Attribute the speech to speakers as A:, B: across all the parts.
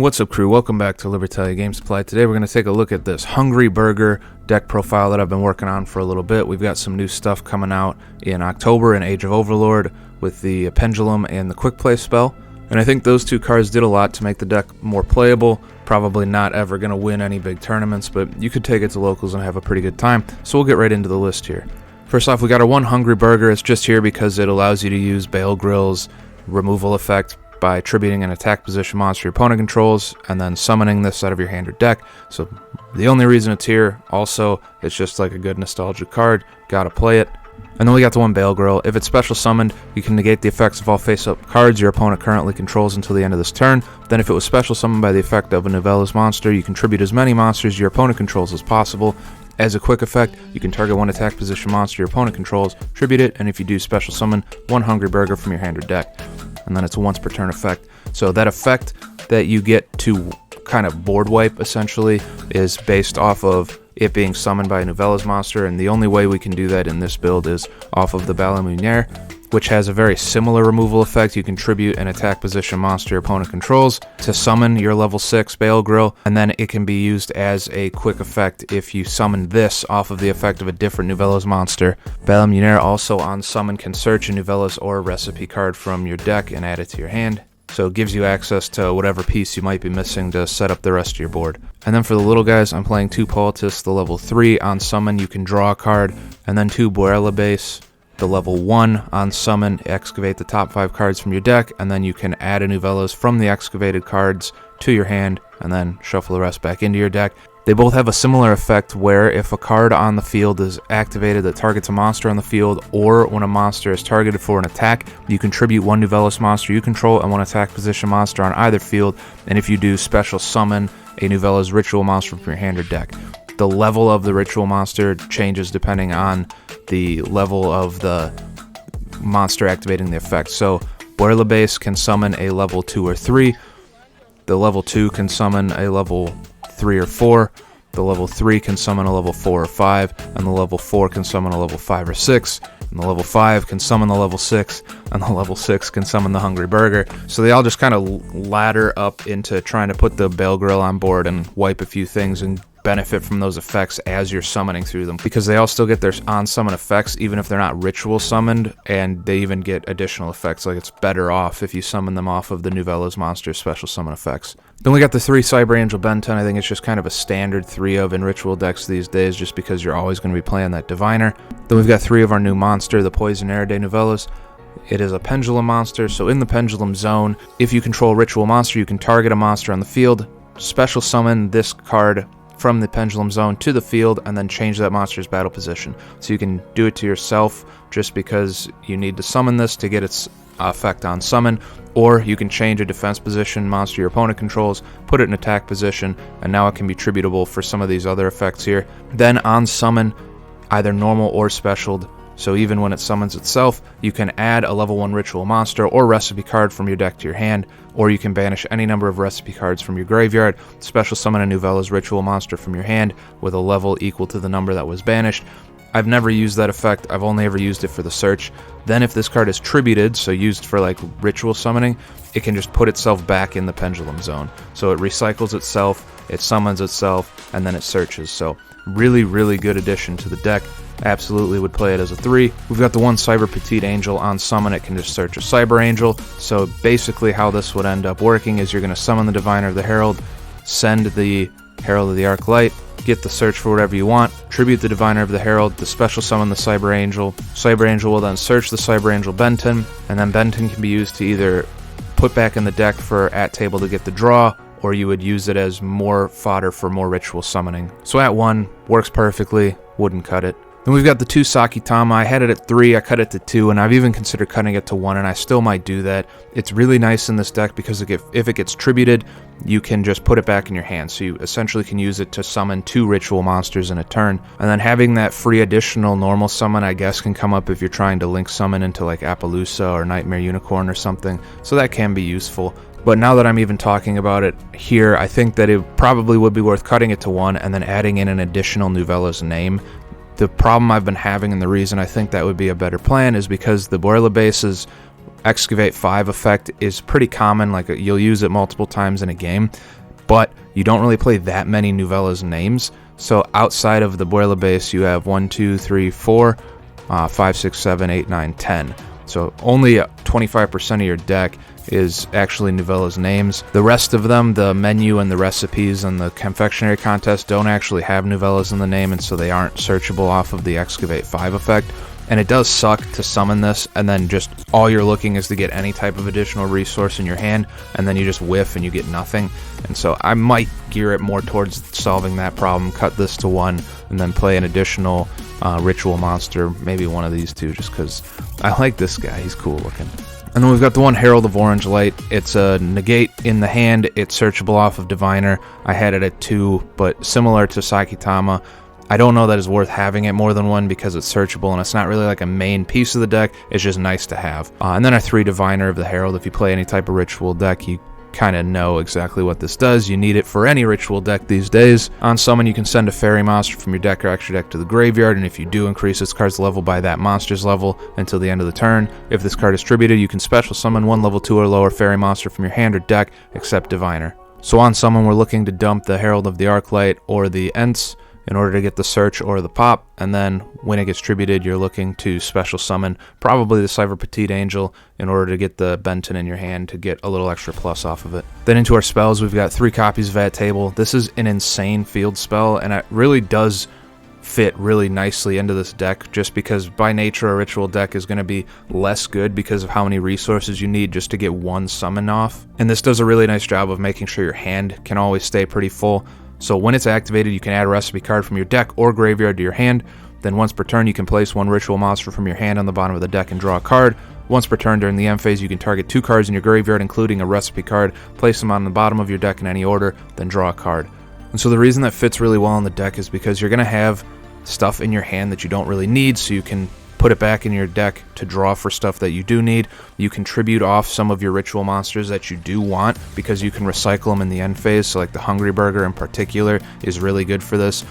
A: What's up, crew? Welcome back to Libertalia Game Supply. Today we're going to take a look at this Hungry Burger deck profile that I've been working on for a little bit. We've got some new stuff coming out in October in Age of Overlord with the Pendulum and the Quick Play spell. And I think those two cards did a lot to make the deck more playable. Probably not ever going to win any big tournaments, but you could take it to locals and have a pretty good time. So we'll get right into the list here. First off, we got our one Hungry Burger. It's just here because it allows you to use Bale Grill's removal effect by tributing an attack position monster your opponent controls and then summoning this out of your hand or deck. So the only reason it's here, also, it's just like a good nostalgic card. Gotta play it. And then we got the one Bale Grill. If it's special summoned, you can negate the effects of all face-up cards your opponent currently controls until the end of this turn. Then if it was special summoned by the effect of a Nouvelles monster, you contribute as many monsters your opponent controls as possible. As a quick effect, you can target one attack position monster your opponent controls, tribute it, and if you do special summon, one Hungry Burger from your hand or deck. And then it's a once per turn effect. So that effect that you get to kind of board wipe, essentially, is based off of it being summoned by a Nouvelles monster, and the only way we can do that in this build is off of the Balamuniere, which has a very similar removal effect. You contribute an attack position monster your opponent controls to summon your level 6 Bale Grill, and then it can be used as a quick effect if you summon this off of the effect of a different Nouvelles monster. Balamuniere also on summon can search a Nouvelles or a recipe card from your deck and add it to your hand. So it gives you access to whatever piece you might be missing to set up the rest of your board. And then for the little guys, I'm playing 2 Poultice, the level 3. On summon, you can draw a card, and then 2 Boerla base. The level 1 on summon, excavate the top 5 cards from your deck, and then you can add a Nouvelles from the excavated cards to your hand, and then shuffle the rest back into your deck. They both have a similar effect where if a card on the field is activated that targets a monster on the field, or when a monster is targeted for an attack, you contribute one Nouvelles monster you control and one attack position monster on either field, and if you do, special summon a Nouvelles ritual monster from your hand or deck. The level of the ritual monster changes depending on the level of the monster activating the effect. So Boerla base can summon a level 2 or 3. The level 2 can summon a level 3 or 4. The level 3 can summon a level 4 or 5. And the level 4 can summon a level 5 or 6. And the level 5 can summon the level 6. And the level 6 can summon the Hungry Burger. So they all just kind of ladder up into trying to put the Bale Grill on board and wipe a few things and benefit from those effects as you're summoning through them, because they all still get their on-summon effects even if they're not ritual summoned, and they even get additional effects. Like, it's better off if you summon them off of the Nouvelles monster special summon effects. Then we got the 3 Cyber Angel Benton. I think it's just kind of a standard 3 of in ritual decks these days, just because you're always going to be playing that Diviner. Then we've got 3 of our new monster, the Poisonaire de Nouvelles. It is a Pendulum monster, so in the Pendulum zone, if you control a ritual monster, you can target a monster on the field, special summon this card from the Pendulum zone to the field, and then change that monster's battle position. So you can do it to yourself just because you need to summon this to get its effect on summon, or you can change a defense position monster your opponent controls, put it in attack position, and now it can be tributable for some of these other effects here. Then on summon, either normal or specialed, so even when it summons itself, you can add a level 1 ritual monster or recipe card from your deck to your hand, or you can banish any number of recipe cards from your graveyard, special summon a Nouvelles ritual monster from your hand with a level equal to the number that was banished. I've never used that effect. I've only ever used it for the search. Then if this card is tributed, so used for like ritual summoning, it can just put itself back in the Pendulum zone. So it recycles itself, it summons itself, and then it searches. So really, really good addition to the deck. Absolutely would play it as a 3. We've got the 1 Cyber Petite Angel. On summon, it can just search a Cyber Angel. So basically how this would end up working is you're going to summon the Diviner of the Herald, send the Herald of the Arc Light, get the search for whatever you want, tribute the Diviner of the Herald, to special summon the Cyber Angel. Cyber Angel will then search the Cyber Angel Benton, and then Benton can be used to either put back in the deck for at table to get the draw, or you would use it as more fodder for more ritual summoning. So at 1, works perfectly, wouldn't cut it. Then we've got the 2 Sakitama. I had it at 3, I cut it to 2, and I've even considered cutting it to 1, and I still might do that. It's really nice in this deck because if it gets tributed, you can just put it back in your hand. So you essentially can use it to summon 2 ritual monsters in a turn. And then having that free additional normal summon, I guess, can come up if you're trying to link summon into like Appaloosa or Nightmare Unicorn or something. So that can be useful. But now that I'm even talking about it here, I think that it probably would be worth cutting it to 1 and then adding in an additional Nouvelles name. The problem I've been having, and the reason I think that would be a better plan, is because the Boerla bases Excavate 5 effect is pretty common, like you'll use it multiple times in a game, but you don't really play that many Nouvelles names. So outside of the boiler base, you have 1, 2, 3, 4, 5, 6, 7, 8, 9, 10. So only 25% of your deck is actually Nouvelles names. The rest of them, the menu and the recipes and the confectionery contest, don't actually have Nouvelles in the name, and so they aren't searchable off of the Excavate 5 effect. And it does suck to summon this, and then just all you're looking is to get any type of additional resource in your hand, and then you just whiff and you get nothing. And so I might gear it more towards solving that problem, cut this to 1, and then play an additional ritual monster, maybe one of these two, just because I like this guy, he's cool looking. And then we've got the one Herald of Orange Light. It's a negate in the hand, it's searchable off of Diviner. I had it at 2, but similar to Saitama, I don't know that it's worth having it more than 1 because it's searchable and it's not really like a main piece of the deck. It's just nice to have. And then our 3 Diviner of the Herald. If you play any type of ritual deck, you kind of know exactly what this does. You need it for any ritual deck these days. On summon, you can send a fairy monster from your deck or extra deck to the graveyard, and if you do, increase this card's level by that monster's level until the end of the turn. If this card is distributed, you can special summon 1 level 2 or lower fairy monster from your hand or deck except Diviner. So on summon, we're looking to dump the Herald of the Arclight or the Ents in order to get the search or the pop, and then when it gets tributed, you're looking to special summon probably the Cypher Petite Angel in order to get the Benton in your hand to get a little extra plus off of it. Then into our spells, we've got 3 copies of At Table. This is an insane field spell, and it really does fit really nicely into this deck, just because by nature a ritual deck is going to be less good because of how many resources you need just to get 1 summon off. And this does a really nice job of making sure your hand can always stay pretty full. So when it's activated, you can add a recipe card from your deck or graveyard to your hand. Then once per turn, you can place 1 ritual monster from your hand on the bottom of the deck and draw a card. Once per turn during the end phase, you can target 2 cards in your graveyard, including a recipe card, place them on the bottom of your deck in any order, then draw a card. And so the reason that fits really well in the deck is because you're going to have stuff in your hand that you don't really need, so you can put it back in your deck to draw for stuff that you do need. You can tribute off some of your ritual monsters that you do want because you can recycle them in the end phase. So like the Hungry Burger in particular is really good for this.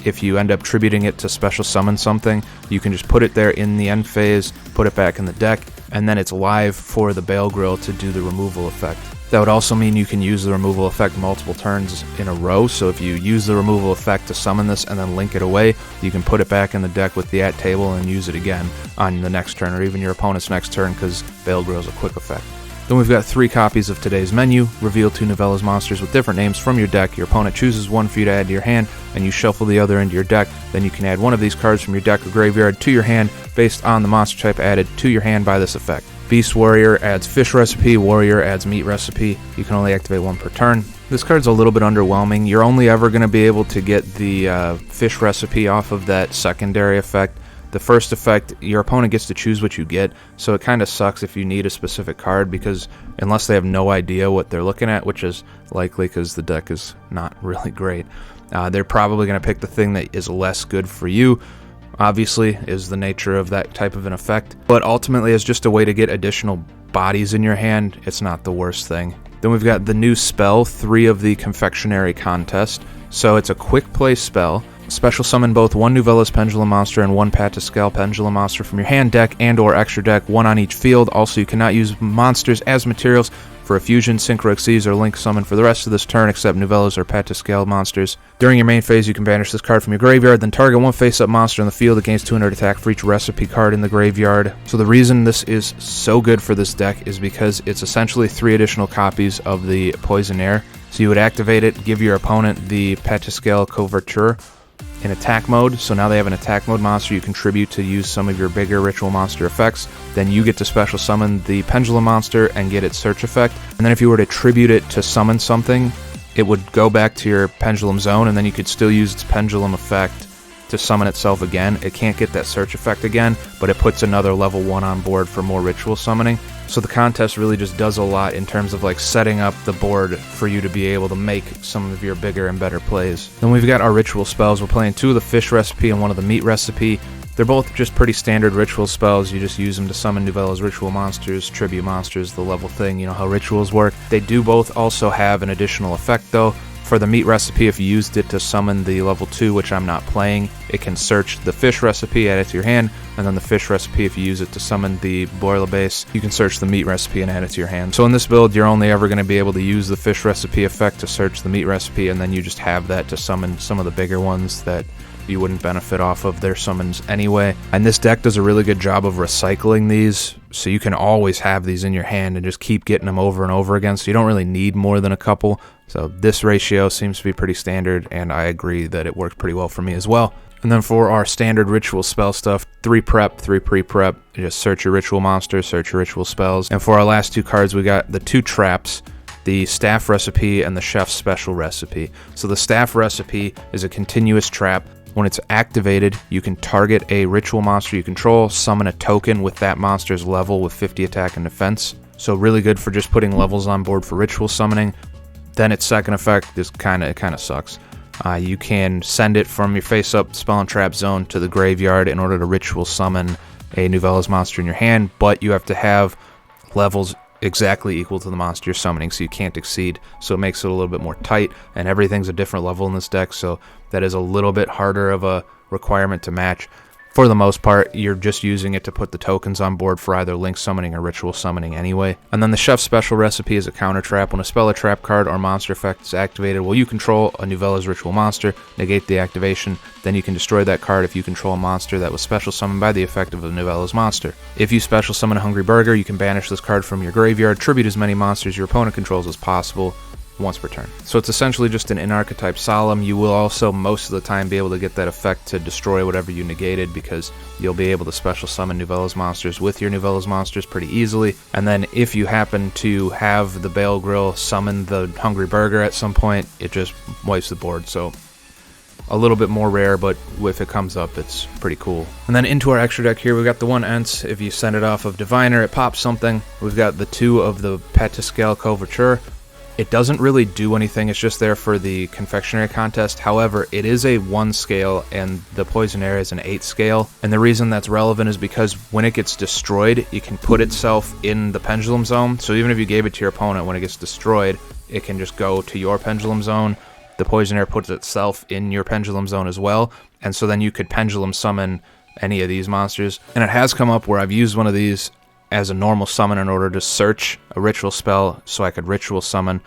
A: If you end up tributing it to special summon something, you can just put it there in the end phase, put it back in the deck, and then it's live for the Bale Grill to do the removal effect. That would also mean you can use the removal effect multiple turns in a row, so if you use the removal effect to summon this and then link it away, you can put it back in the deck with the At Table and use it again on the next turn, or even your opponent's next turn, because Bale Grill is a quick effect. Then we've got 3 copies of today's menu. Reveal 2 Nouvelles monsters with different names from your deck. Your opponent chooses 1 for you to add to your hand, and you shuffle the other into your deck. Then you can add 1 of these cards from your deck or graveyard to your hand based on the monster type added to your hand by this effect. Beast Warrior adds Fish Recipe, Warrior adds Meat Recipe. You can only activate 1 per turn. This card's a little bit underwhelming. You're only ever going to be able to get the Fish Recipe off of that secondary effect. The first effect, your opponent gets to choose what you get, so it kind of sucks if you need a specific card, because unless they have no idea what they're looking at, which is likely because the deck is not really great, they're probably going to pick the thing that is less good for you. Obviously, is the nature of that type of an effect, but ultimately as just a way to get additional bodies in your hand, it's not the worst thing. Then we've got the new spell, 3 of the Confectionery Contest. So it's a quick play spell. Special summon both 1 Nouvelles Pendulum Monster and 1 Patiscal Pendulum Monster from your hand, deck, and or extra deck, 1 on each field. Also, you cannot use monsters as materials for a fusion, synchro exceeds, or link summon for the rest of this turn except Nouvelles or Patiscal monsters. During your main phase, you can banish this card from your graveyard, then target 1 face-up monster in the field that gains 200 attack for each recipe card in the graveyard. So the reason this is so good for this deck is because it's essentially 3 additional copies of the Poisonaire. So you would activate it, give your opponent the Patiscal Couverture in attack mode, so now they have an attack mode monster you contribute to use some of your bigger ritual monster effects. Then you get to special summon the Pendulum monster and get its search effect, and then if you were to tribute it to summon something, it would go back to your Pendulum zone, and then you could still use its Pendulum effect to summon itself again. It can't get that search effect again, but it puts another level 1 on board for more ritual summoning. So the contest really just does a lot in terms of like setting up the board for you to be able to make some of your bigger and better plays. Then we've got our ritual spells. We're playing 2 of the Fish Recipe and 1 of the Meat Recipe. They're both just pretty standard ritual spells. You just use them to summon Nouvelles ritual monsters, tribute monsters, the level thing, you know how rituals work. They do both also have an additional effect though. For the meat recipe, if you used it to summon the level 2, which I'm not playing, it can search the fish recipe, add it to your hand, and then the fish recipe, if you use it to summon the boiler base, you can search the meat recipe and add it to your hand. So in this build, you're only ever going to be able to use the fish recipe effect to search the meat recipe, and then you just have that to summon some of the bigger ones that you wouldn't benefit off of their summons anyway. And this deck does a really good job of recycling these, so you can always have these in your hand and just keep getting them over and over again, so you don't really need more than a couple. So this ratio seems to be pretty standard, and I agree that it works pretty well for me as well. And then for our standard ritual spell stuff, 3 prep, 3 pre-prep, just search your ritual monsters, search your ritual spells. And for our last 2 cards, we got the 2 traps, the staff recipe and the chef's special recipe. So the staff recipe is a continuous trap. When it's activated, you can target a ritual monster you control, summon a token with that monster's level with 50 attack and defense. So really good for just putting levels on board for ritual summoning. Then its second effect is kind of sucks. You can send it from your face-up spell and trap zone to the graveyard in order to ritual summon a Nouvelles monster in your hand, but you have to have levels exactly equal to the monster you're summoning, so you can't exceed, so it makes it a little bit more tight, and everything's a different level in this deck, so that is a little bit harder of a requirement to match. For the most part, you're just using it to put the tokens on board for either link summoning or ritual summoning anyway. And then the chef's special recipe is a counter trap. When a spell or trap card or monster effect is activated while you control a Nouvelles ritual monster, negate the activation, then you can destroy that card if you control a monster that was special summoned by the effect of a Nouvelles monster. If you special summon a Hungry Burger, you can banish this card from your graveyard, tribute as many monsters your opponent controls as possible once per turn. So it's essentially just an in-archetype Solemn. You will also most of the time be able to get that effect to destroy whatever you negated, because you'll be able to special summon Nouvelles monsters with your Nouvelles monsters pretty easily. And then if you happen to have the Bale Grill summon the Hungry Burger at some point, it just wipes the board. So a little bit more rare, but if it comes up, it's pretty cool. And then into our extra deck here, we've got the 1 Ents. If you send it off of Diviner, it pops something. We've got the 2 of the Petiscale Couverture. It doesn't really do anything, it's just there for the confectionery contest. However, it is a 1 scale and the Poisonaire is an 8 scale. And the reason that's relevant is because when it gets destroyed, it can put itself in the pendulum zone. So even if you gave it to your opponent, when it gets destroyed, it can just go to your pendulum zone. The Poisonaire puts itself in your pendulum zone as well. And so then you could pendulum summon any of these monsters. And it has come up where I've used one of these as a normal summon in order to search a ritual spell so I could ritual summon,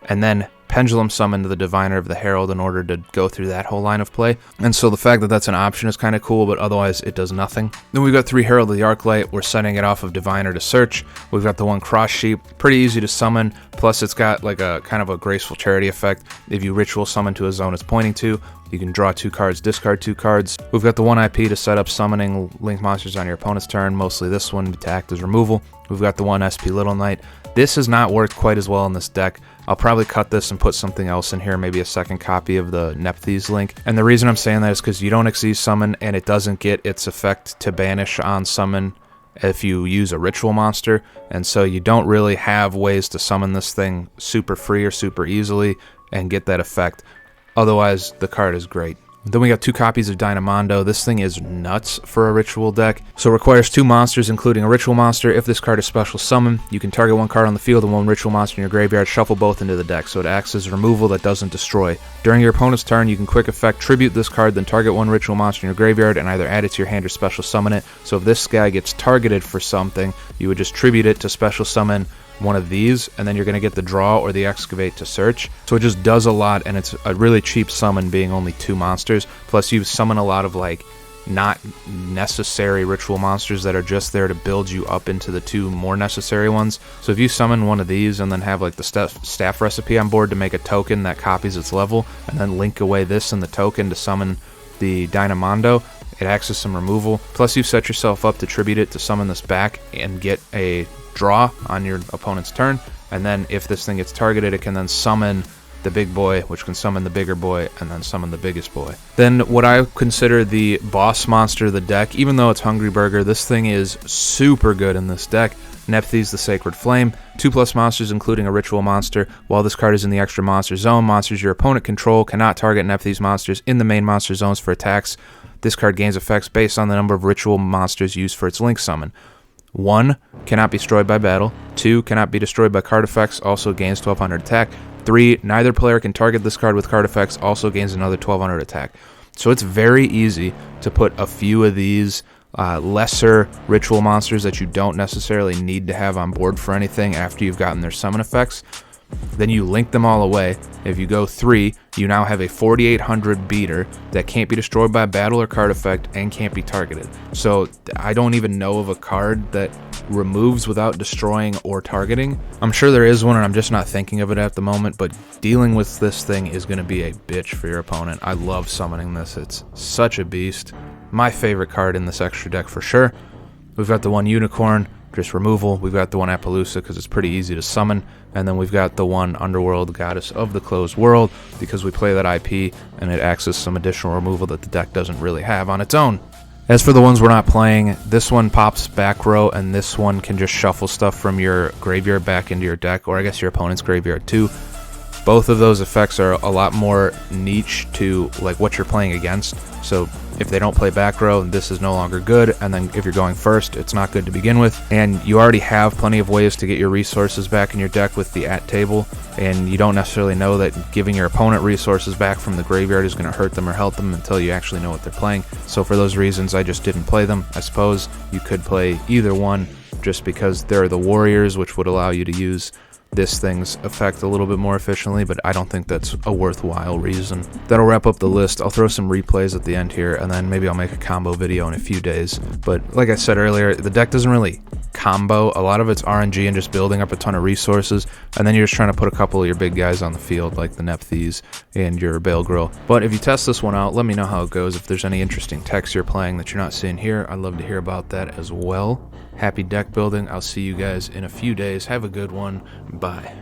A: and then pendulum summon to the Diviner of the Herald in order to go through that whole line of play. And so the fact that that's an option is kind of cool, but otherwise it does nothing. Then we've got 3 Herald of the Arclight. We're sending it off of Diviner to search. We've got the 1 Cross Sheep, pretty easy to summon, plus it's got like a kind of a graceful charity effect. If you ritual summon to a zone it's pointing to, you can draw 2 cards, discard 2 cards. We've got the 1 IP to set up summoning linked monsters on your opponent's turn, mostly this one to act as removal. We've got the 1 SP Little Knight. This has not worked quite as well in this deck. I'll probably cut this and put something else in here, maybe a second copy of the Nephthys link. And the reason I'm saying that is because you don't exceed summon, and it doesn't get its effect to banish on summon if you use a ritual monster. And so you don't really have ways to summon this thing super free or super easily and get that effect. Otherwise, the card is great. Then we got 2 copies of Dynamondo. This thing is nuts for a ritual deck. So it requires 2 monsters, including a ritual monster. If this card is special summon, you can target 1 card on the field and 1 ritual monster in your graveyard, shuffle both into the deck, so it acts as removal that doesn't destroy. During your opponent's turn, you can quick effect tribute this card, then target 1 ritual monster in your graveyard and either add it to your hand or special summon it. So if this guy gets targeted for something, you would just tribute it to special summon one of these, and then you're going to get the draw or the excavate to search. So it just does a lot, and it's a really cheap summon being only 2 monsters. Plus you summon a lot of like not necessary ritual monsters that are just there to build you up into the 2 more necessary ones. So if you summon one of these and then have like the staff recipe on board to make a token that copies its level, and then link away this and the token to summon the Dynamondo, it acts as some removal. Plus you've set yourself up to tribute it to summon this back and get a draw on your opponent's turn, and then if this thing gets targeted, it can then summon the big boy, which can summon the bigger boy, and then summon the biggest boy. Then what I consider the boss monster of the deck, even though it's Hungry Burger, this thing is super good in this deck. Nephthys the Sacred Flame, 2+ monsters including a ritual monster. While this card is in the extra monster zone, monsters your opponent control cannot target Nephthys monsters in the main monster zones for attacks. This card gains effects based on the number of ritual monsters used for its link summon. 1, cannot be destroyed by battle. 2, cannot be destroyed by card effects, also gains 1200 attack. 3, neither player can target this card with card effects, also gains another 1200 attack. So it's very easy to put a few of these lesser ritual monsters that you don't necessarily need to have on board for anything after you've gotten their summon effects. Then you link them all away. If you go 3, you now have a 4800 beater that can't be destroyed by battle or card effect and can't be targeted. So I don't even know of a card that removes without destroying or targeting. I'm sure there is one and I'm just not thinking of it at the moment, but dealing with this thing is going to be a bitch for your opponent. I love summoning this. It's such a beast. My favorite card in this extra deck for sure. We've got the one Unicorn, just removal. We've got the one Appaloosa because it's pretty easy to summon. And then we've got the one Underworld, Goddess of the Closed World, because we play that IP and it acts as some additional removal that the deck doesn't really have on its own. As for the ones we're not playing, this one pops back row, and this one can just shuffle stuff from your graveyard back into your deck, or I guess your opponent's graveyard too. Both of those effects are a lot more niche to like what you're playing against. So if they don't play back row, this is no longer good, and then if you're going first, it's not good to begin with. And you already have plenty of ways to get your resources back in your deck with the at table, and you don't necessarily know that giving your opponent resources back from the graveyard is going to hurt them or help them until you actually know what they're playing. So for those reasons, I just didn't play them. I suppose you could play either one just because they're the warriors, which would allow you to use this thing's effect a little bit more efficiently, but I don't think that's a worthwhile reason. That'll wrap up the list. I'll throw some replays at the end here, and then maybe I'll make a combo video in a few days. But like I said earlier, the deck doesn't really combo. A lot of it's RNG and just building up a ton of resources, and then you're just trying to put a couple of your big guys on the field, like the Nephthys and your Bale Grill. But if you test this one out, let me know how it goes. If there's any interesting techs you're playing that you're not seeing here, I'd love to hear about that as well. Happy deck building. I'll see you guys in a few days. Have a good one. Bye.